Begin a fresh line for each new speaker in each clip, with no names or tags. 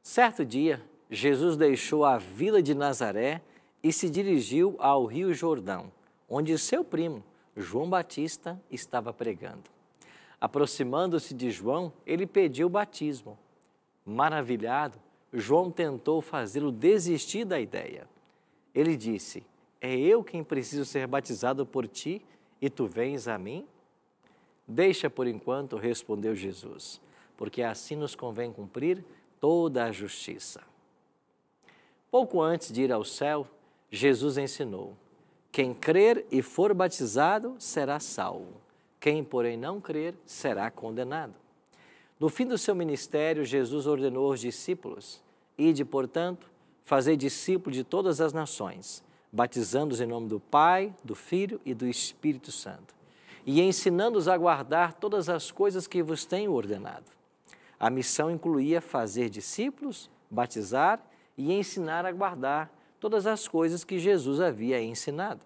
Certo dia, Jesus deixou a vila de Nazaré e se dirigiu ao Rio Jordão, onde seu primo, João Batista, estava pregando. Aproximando-se de João, ele pediu o batismo. Maravilhado, João tentou fazê-lo desistir da ideia. Ele disse: "É eu quem preciso ser batizado por ti e tu vens a mim?" "Deixa por enquanto", respondeu Jesus, "porque assim nos convém cumprir toda a justiça." Pouco antes de ir ao céu, Jesus ensinou: "Quem crer e for batizado será salvo. Quem, porém, não crer será condenado." No fim do seu ministério, Jesus ordenou aos discípulos: "Ide, portanto, fazei discípulos de todas as nações, batizando-os em nome do Pai, do Filho e do Espírito Santo, e ensinando-os a guardar todas as coisas que vos tenho ordenado." A missão incluía fazer discípulos, batizar e ensinar a guardar todas as coisas que Jesus havia ensinado.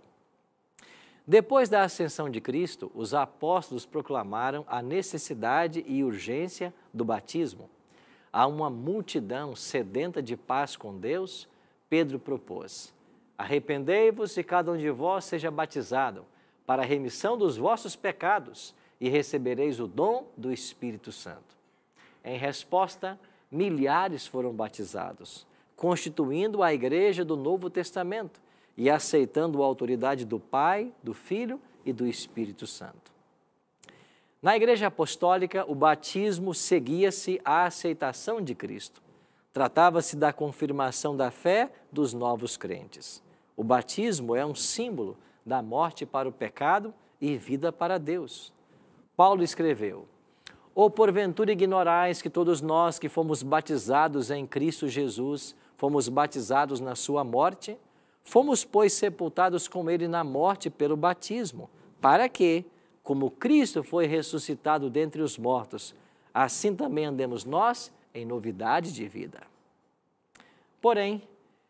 Depois da ascensão de Cristo, os apóstolos proclamaram a necessidade e urgência do batismo. A uma multidão sedenta de paz com Deus, Pedro propôs: "Arrependei-vos e cada um de vós seja batizado para a remissão dos vossos pecados e recebereis o dom do Espírito Santo." Em resposta, milhares foram batizados, constituindo a Igreja do Novo Testamento e aceitando a autoridade do Pai, do Filho e do Espírito Santo. Na Igreja Apostólica, o batismo seguia-se à aceitação de Cristo. Tratava-se da confirmação da fé dos novos crentes. O batismo é um símbolo da morte para o pecado e vida para Deus. Paulo escreveu: "Ou porventura ignorais que todos nós que fomos batizados em Cristo Jesus, fomos batizados na sua morte? Fomos, pois, sepultados com ele na morte pelo batismo, para que, como Cristo foi ressuscitado dentre os mortos, assim também andemos nós em novidade de vida." Porém,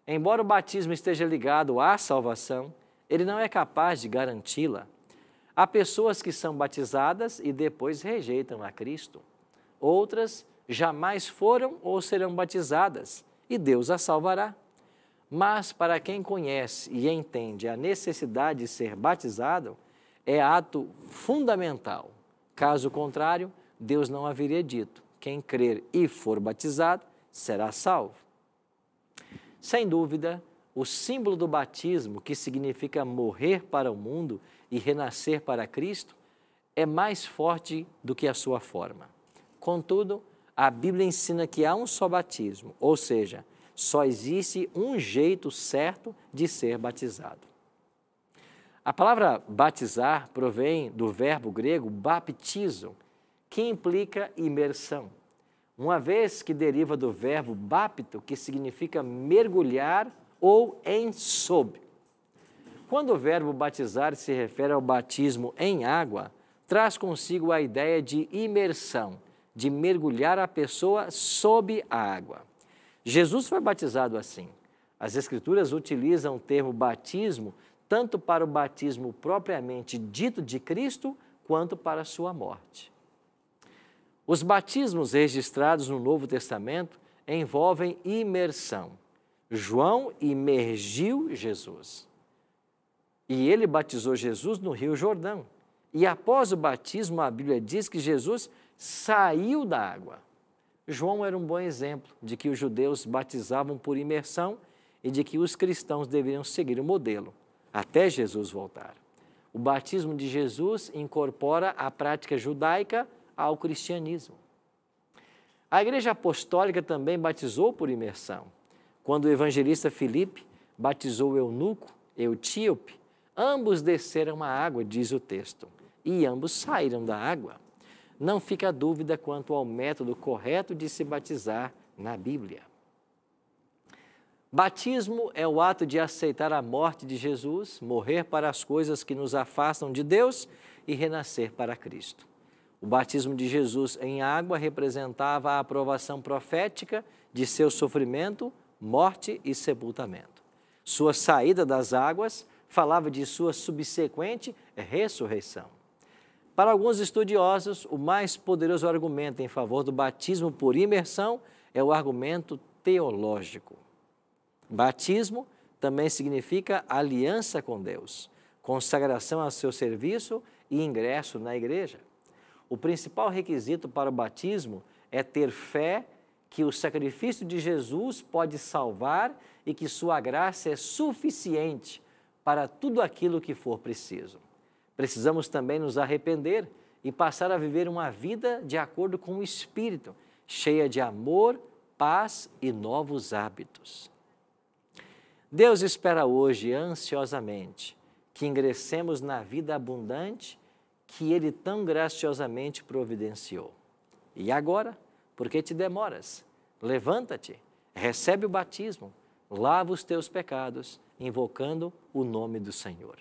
embora o batismo esteja ligado à salvação, ele não é capaz de garanti-la. Há pessoas que são batizadas e depois rejeitam a Cristo. Outras jamais foram ou serão batizadas e Deus as salvará. Mas para quem conhece e entende a necessidade de ser batizado, é ato fundamental. Caso contrário, Deus não haveria dito: "Quem crer e for batizado será salvo." Sem dúvida, o símbolo do batismo, que significa morrer para o mundo e renascer para Cristo, é mais forte do que a sua forma. Contudo, a Bíblia ensina que há um só batismo, ou seja, só existe um jeito certo de ser batizado. A palavra batizar provém do verbo grego baptizo, que implica imersão, uma vez que deriva do verbo bapto, que significa mergulhar ou em sob. Quando o verbo batizar se refere ao batismo em água, traz consigo a ideia de imersão, de mergulhar a pessoa sob a água. Jesus foi batizado assim. As Escrituras utilizam o termo batismo tanto para o batismo propriamente dito de Cristo, quanto para a sua morte. Os batismos registrados no Novo Testamento envolvem imersão. João imergiu Jesus. E ele batizou Jesus no Rio Jordão. E após o batismo, a Bíblia diz que Jesus saiu da água. João era um bom exemplo de que os judeus batizavam por imersão e de que os cristãos deveriam seguir o modelo, até Jesus voltar. O batismo de Jesus incorpora a prática judaica ao cristianismo. A Igreja Apostólica também batizou por imersão. Quando o evangelista Filipe batizou o eunuco etíope, ambos desceram à água, diz o texto, e ambos saíram da água. Não fica dúvida quanto ao método correto de se batizar na Bíblia. Batismo é o ato de aceitar a morte de Jesus, morrer para as coisas que nos afastam de Deus e renascer para Cristo. O batismo de Jesus em água representava a aprovação profética de seu sofrimento, morte e sepultamento. Sua saída das águas falava de sua subsequente ressurreição. Para alguns estudiosos, o mais poderoso argumento em favor do batismo por imersão é o argumento teológico. Batismo também significa aliança com Deus, consagração a seu serviço e ingresso na igreja. O principal requisito para o batismo é ter fé que o sacrifício de Jesus pode salvar e que sua graça é suficiente para tudo aquilo que for preciso. Precisamos também nos arrepender e passar a viver uma vida de acordo com o Espírito, cheia de amor, paz e novos hábitos. Deus espera hoje ansiosamente que ingressemos na vida abundante que Ele tão graciosamente providenciou. E agora, por que te demoras? Levanta-te, recebe o batismo, lava os teus pecados, invocando o nome do Senhor.